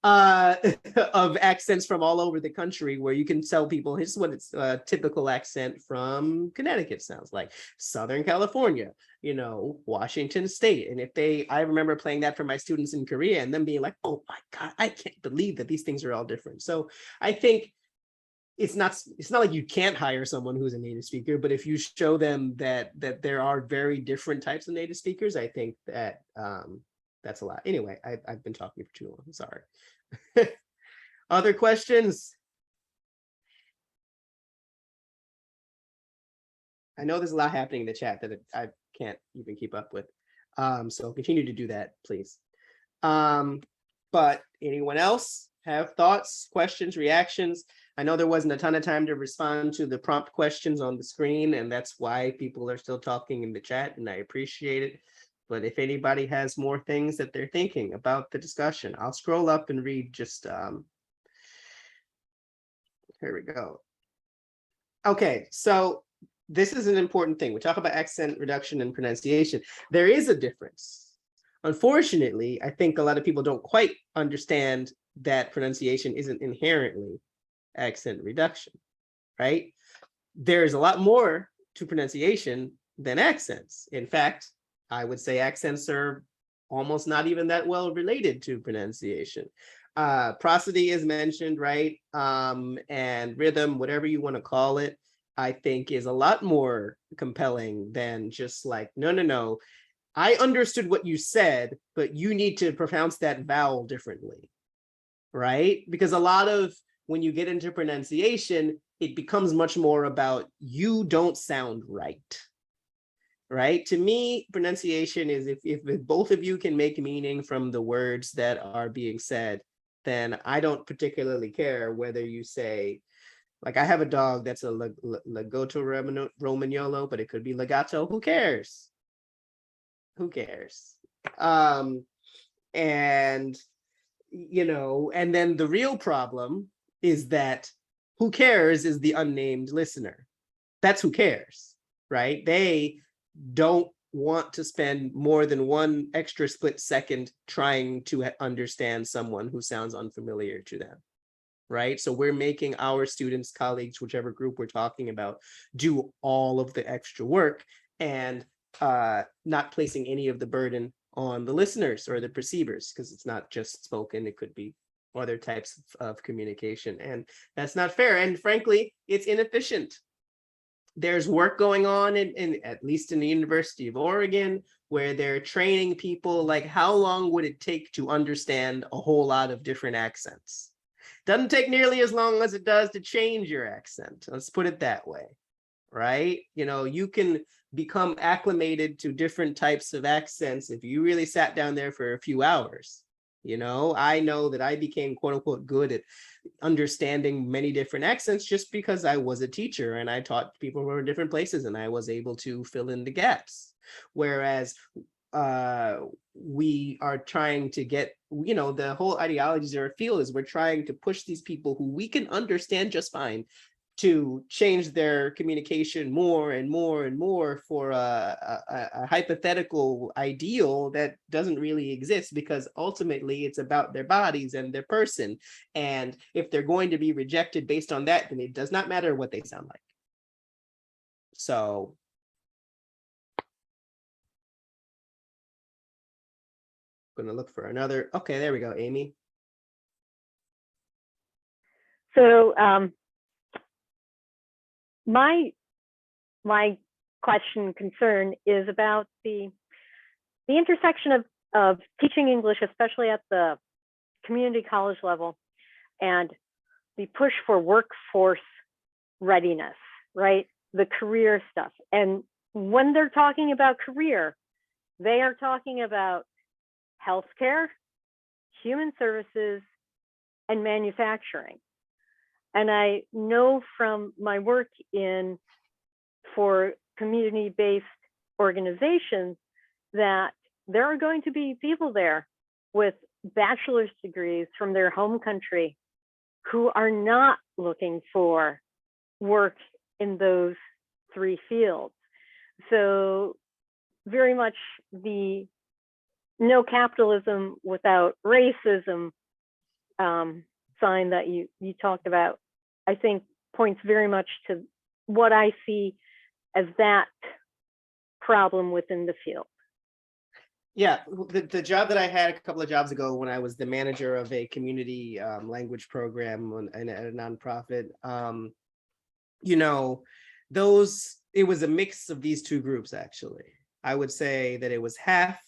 of accents from all over the country where you can tell people here's what it's a typical accent from Connecticut sounds like, Southern California, Washington State. And I remember playing that for my students in Korea and them being like, oh my God, I can't believe that these things are all different. So I think it's not like you can't hire someone who's a native speaker, but if you show them that there are very different types of native speakers, I think that that's a lot. Anyway, I've been talking for too long. I'm sorry. Other questions? I know there's a lot happening in the chat that I can't even keep up with. So continue to do that, please. But anyone else have thoughts, questions, reactions? I know there wasn't a ton of time to respond to the prompt questions on the screen, and that's why people are still talking in the chat, and I appreciate it. But if anybody has more things that they're thinking about the discussion, I'll scroll up and read just, here we go. Okay, so this is an important thing. We talk about accent reduction and pronunciation. There is a difference. Unfortunately, I think a lot of people don't quite understand that pronunciation isn't inherently accent reduction, right? There's a lot more to pronunciation than accents. In fact, I would say accents are almost not even that well related to pronunciation. Prosody is mentioned, right? And rhythm, whatever you want to call it, I think is a lot more compelling than just like, no, I understood what you said, but you need to pronounce that vowel differently, right? Because a lot of when you get into pronunciation, it becomes much more about you don't sound right. Right? To me, pronunciation is if both of you can make meaning from the words that are being said, then I don't particularly care whether you say, like I have a dog that's a Legato Romagnolo, but it could be Legato. Who cares? Who cares? And and then the real problem is that who cares is the unnamed listener. That's who cares, right? They don't want to spend more than one extra split second trying to understand someone who sounds unfamiliar to them, right? So we're making our students, colleagues, whichever group we're talking about, do all of the extra work and not placing any of the burden on the listeners or the perceivers, because it's not just spoken, it could be other types of communication, and that's not fair. And frankly, it's inefficient. There's work going on in at least in the University of Oregon, where they're training people like how long would it take to understand a whole lot of different accents. Doesn't take nearly as long as it does to change your accent. Let's put it that way, right? You can become acclimated to different types of accents if you really sat down there for a few hours. I know that I became quote unquote good at understanding many different accents just because I was a teacher and I taught people from different places and I was able to fill in the gaps. Whereas we are trying to get, the whole ideologies or field is we're trying to push these people who we can understand just fine to change their communication more and more and more for a hypothetical ideal that doesn't really exist, because ultimately it's about their bodies and their person. And if they're going to be rejected based on that, then it does not matter what they sound like. So I'm going to look for another. Okay, there we go, Amy. So my question, concern is about the intersection of teaching English, especially at the community college level, and the push for workforce readiness, right? The career stuff. And when they're talking about career, they are talking about healthcare, human services, and manufacturing. And I know from my work for community-based organizations that there are going to be people there with bachelor's degrees from their home country who are not looking for work in those three fields. So very much the no capitalism without racism sign that you talked about, I think points very much to what I see as that problem within the field. Yeah, the job that I had a couple of jobs ago when I was the manager of a community language program at a nonprofit, you know, it was a mix of these two groups, actually. I would say that it was half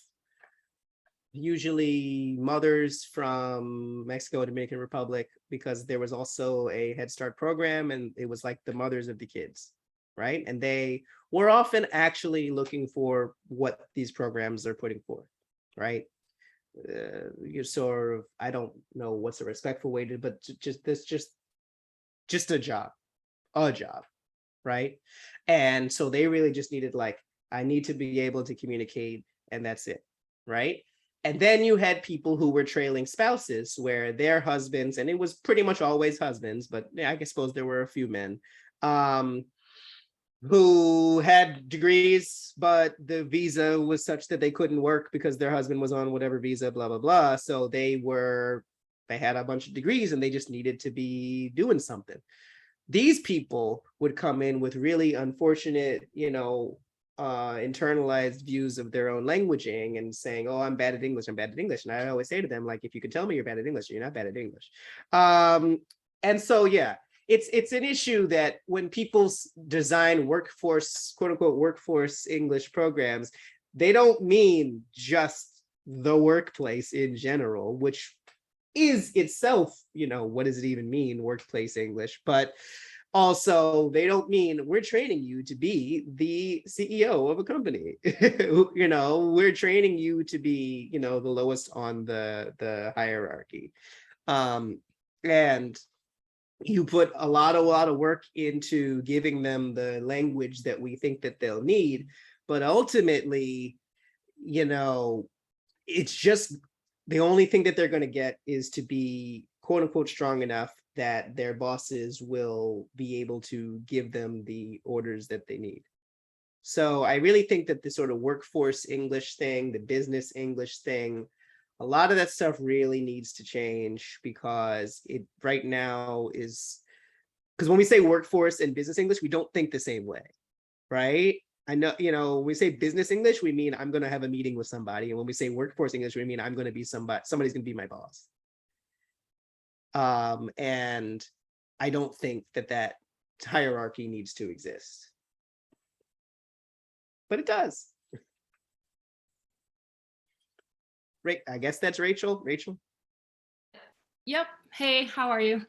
usually mothers from Mexico and Dominican Republic, because there was also a Head Start program, and it was like the mothers of the kids, right? And they were often actually looking for what these programs are putting forth, right? You sort of, I don't know what's a respectful way to, but just a job, right? And so they really just needed, like, I need to be able to communicate, and that's it, right? And then you had people who were trailing spouses, where their husbands, and it was pretty much always husbands, but yeah, I suppose there were a few men, who had degrees, but the visa was such that they couldn't work because their husband was on whatever visa, blah, blah, blah. So they had a bunch of degrees and they just needed to be doing something. These people would come in with really unfortunate, internalized views of their own languaging and saying, oh, I'm bad at English. And I always say to them, like, if you can tell me you're bad at English, you're not bad at English. And so, yeah, it's an issue that when people design workforce, quote unquote, workforce English programs, they don't mean just the workplace in general, which is itself, what does it even mean, workplace English? But also, they don't mean we're training you to be the CEO of a company. We're training you to be, the lowest on the hierarchy. And you put a lot of work into giving them the language that we think that they'll need, but ultimately, it's just the only thing that they're going to get is to be, quote unquote, strong enough that their bosses will be able to give them the orders that they need. So I really think that the sort of workforce English thing, the business English thing, a lot of that stuff really needs to change, because it right now is, because when we say workforce and business English, we don't think the same way, right? I know, when we say business English, we mean I'm going to have a meeting with somebody. And when we say workforce English, we mean I'm going to be somebody's going to be my boss. And I don't think that hierarchy needs to exist. But it does. Right, I guess that's Rachel. Rachel? Yep. Hey, how are you?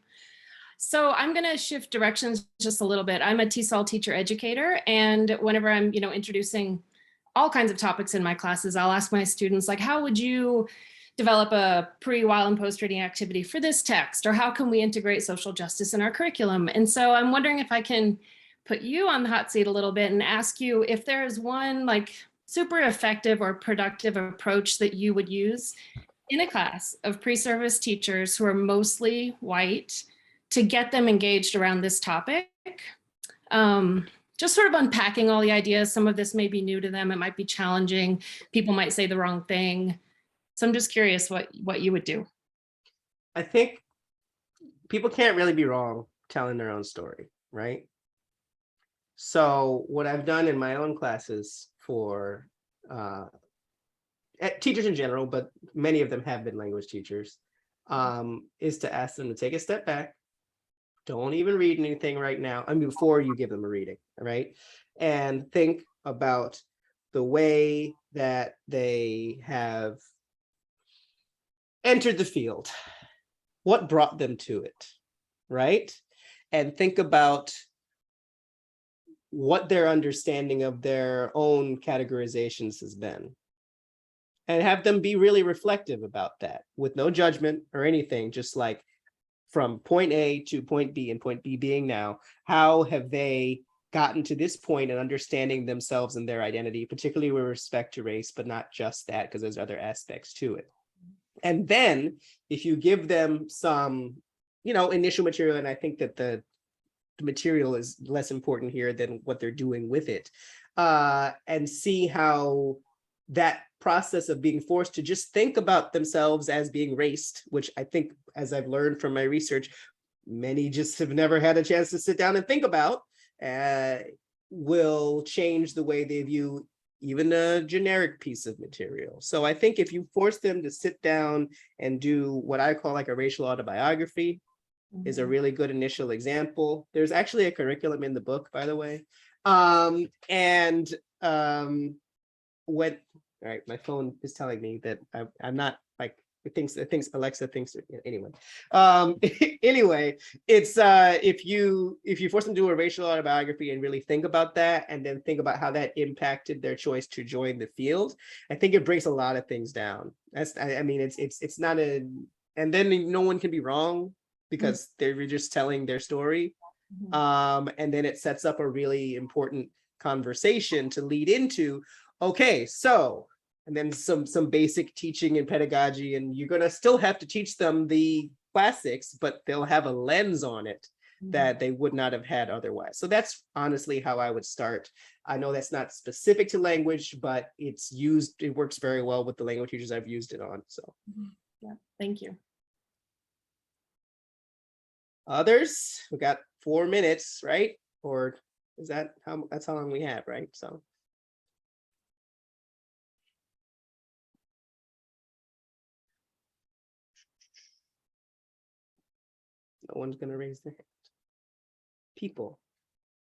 So I'm going to shift directions just a little bit. I'm a TESOL teacher educator, and whenever I'm, introducing all kinds of topics in my classes, I'll ask my students, like, how would you develop a pre, while, and post-reading activity for this text? Or how can we integrate social justice in our curriculum? And so I'm wondering if I can put you on the hot seat a little bit and ask you if there is one, like, super effective or productive approach that you would use in a class of pre-service teachers who are mostly white to get them engaged around this topic. Just sort of unpacking all the ideas. Some of this may be new to them. It might be challenging. People might say the wrong thing. So I'm just curious what you would do. I think people can't really be wrong telling their own story, right? So what I've done in my own classes for teachers in general, but many of them have been language teachers, is to ask them to take a step back. Don't even read anything right now. I mean, before you give them a reading, right? And think about the way that they have entered the field. What brought them to it, right? And think about what their understanding of their own categorizations has been. And have them be really reflective about that with no judgment or anything, just like from point A to point B, and point B being now, how have they gotten to this point in understanding themselves and their identity, particularly with respect to race, but not just that, because there's other aspects to it. And then if you give them some, initial material, and I think that the the material is less important here than what they're doing with it. And see how that process of being forced to just think about themselves as being raced, which I think, as I've learned from my research, many just have never had a chance to sit down and think about, will change the way they view even a generic piece of material. So I think if you force them to sit down and do what I call like a racial autobiography, is a really good initial example. There's actually a curriculum in the book, by the way. What, all right, my phone is telling me that I'm not like, it thinks Alexa thinks, anyway. Anyway, it's if you force them to do a racial autobiography and really think about that, and then think about how that impacted their choice to join the field, I think it breaks a lot of things down. I mean, it's not a, and then no one can be wrong because they're just telling their story. And then it sets up a really important conversation to lead into, okay, so, and then some basic teaching and pedagogy, and you're gonna still have to teach them the classics, but they'll have a lens on it that they would not have had otherwise. So that's honestly how I would start. I know that's not specific to language, but it's used, it works very well with the language teachers I've used it on, so. Yeah, thank you. Others, we got 4 minutes, right? Or is that how, that's how long we have, right? So. No one's gonna raise their hand. People,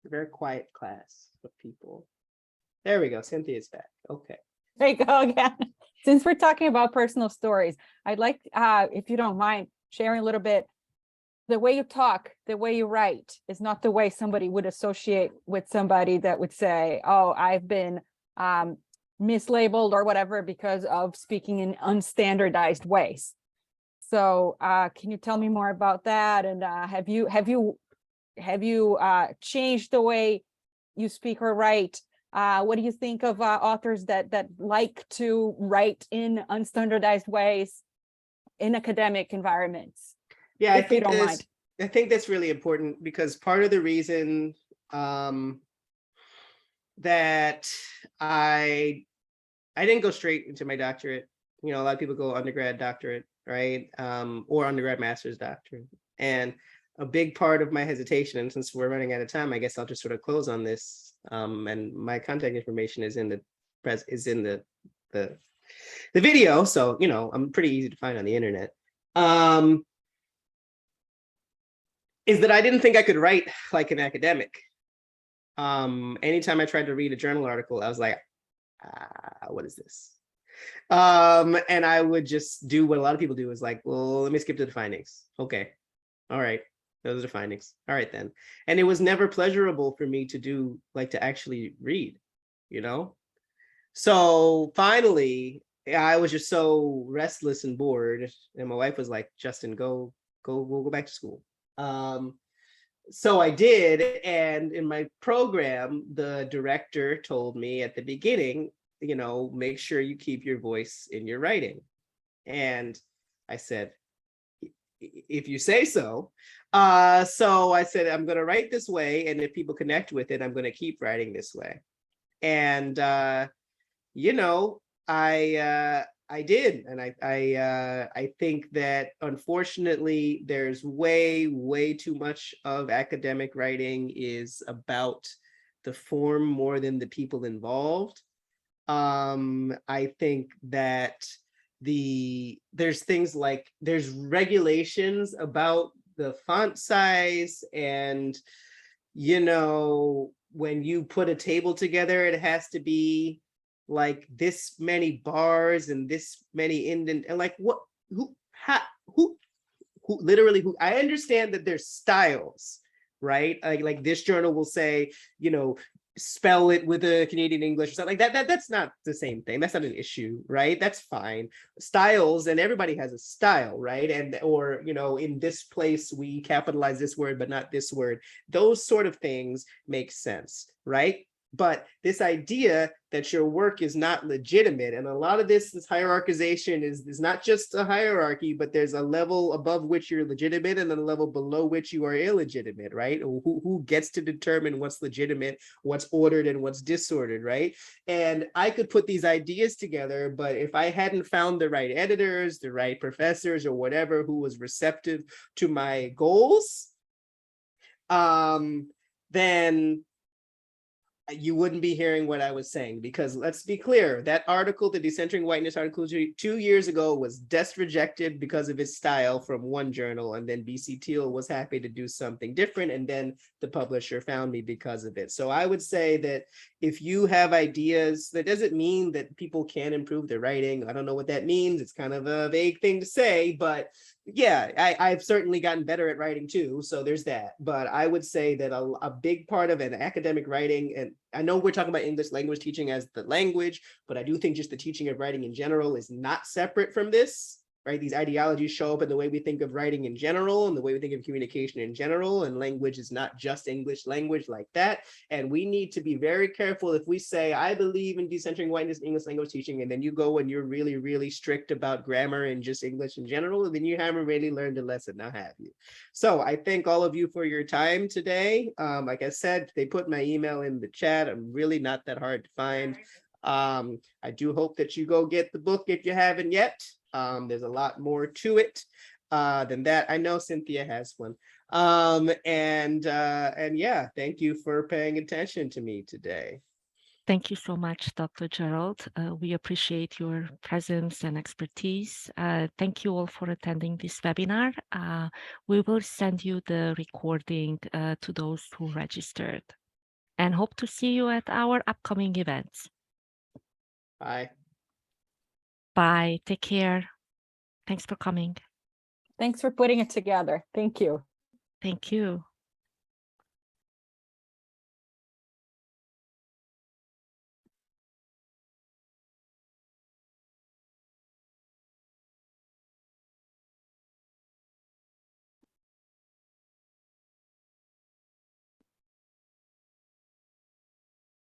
a very quiet class of people. There we go, Cynthia's back, okay. There you go again. Since we're talking about personal stories, I'd like, if you don't mind, sharing a little bit. The way you talk, the way you write is not the way somebody would associate with somebody that would say, oh, I've been mislabeled or whatever because of speaking in unstandardized ways. So can you tell me more about that? And have you changed the way you speak or write? What do you think of authors that like to write in unstandardized ways in academic environments? Yeah, If you don't mind. I think that's really important, because part of the reason that I didn't go straight into my doctorate. You know, a lot of people go undergrad, doctorate, right? Or undergrad, master's, doctorate. And a big part of my hesitation, and since we're running out of time, I guess I'll just sort of close on this. And my contact information is in the video, so you know, I'm pretty easy to find on the internet. Is that I didn't think I could write like an academic. Anytime I tried to read a journal article, I was like, what is this? And I would just do what a lot of people do, is like, well, let me skip to the findings. Okay, all right, those are the findings. All right then. And it was never pleasurable for me to do, like, to actually read, you know? So finally, I was just so restless and bored, and my wife was like, Justin, we'll go back to school. So I did, and in my program, the director told me at the beginning, you know, make sure you keep your voice in your writing. And I said, if you say so. So I said, I'm going to write this way, and if people connect with it, I'm going to keep writing this way. And you know, I did, and I think that unfortunately there's way too much of academic writing is about the form more than the people involved. I think that there's things like, there's regulations about the font size, and you know, when you put a table together, it has to be like this many bars and this many indent, and like what, who literally, who, I understand that there's styles, right? Like this journal will say, you know, spell it with a Canadian English or something like that. That's not the same thing. That's not an issue, right? That's fine. Styles, and everybody has a style, right? And, or, you know, in this place we capitalize this word but not this word. Those sort of things make sense, right? But this idea that your work is not legitimate, and a lot of this hierarchization is not just a hierarchy, but there's a level above which you're legitimate and a level below which you are illegitimate, right? Who gets to determine what's legitimate, what's ordered, and what's disordered, right? And I could put these ideas together, but if I hadn't found the right editors, the right professors, or whatever who was receptive to my goals, then you wouldn't be hearing what I was saying, because let's be clear, that article, the Decentering Whiteness article 2 years ago, was just rejected because of its style from one journal, and then BC Teal was happy to do something different, and then the publisher found me because of it. So I would say that if you have ideas, that doesn't mean that people can't improve their writing. I don't know what that means. It's kind of a vague thing to say, but yeah, I've certainly gotten better at writing too. So there's that. But I would say that a big part of an academic writing, and I know we're talking about English language teaching as the language, but I do think just the teaching of writing in general is not separate from this, right? These ideologies show up in the way we think of writing in general and the way we think of communication in general, and language is not just English language like that. And we need to be very careful if we say, I believe in decentering whiteness in English language teaching, and then you go and you're really, really strict about grammar and just English in general, and then you haven't really learned a lesson, now have you? So I thank all of you for your time today. Like I said, they put my email in the chat. I'm really not that hard to find. I do hope that you go get the book if you haven't yet. There's a lot more to it than that. I know Cynthia has one. And yeah, thank you for paying attention to me today. Thank you so much, Dr. Gerald. We appreciate your presence and expertise. Thank you all for attending this webinar. We will send you the recording to those who registered, and hope to see you at our upcoming events. Bye. Bye. Take care. Thanks for coming. Thanks for putting it together. Thank you. Thank you.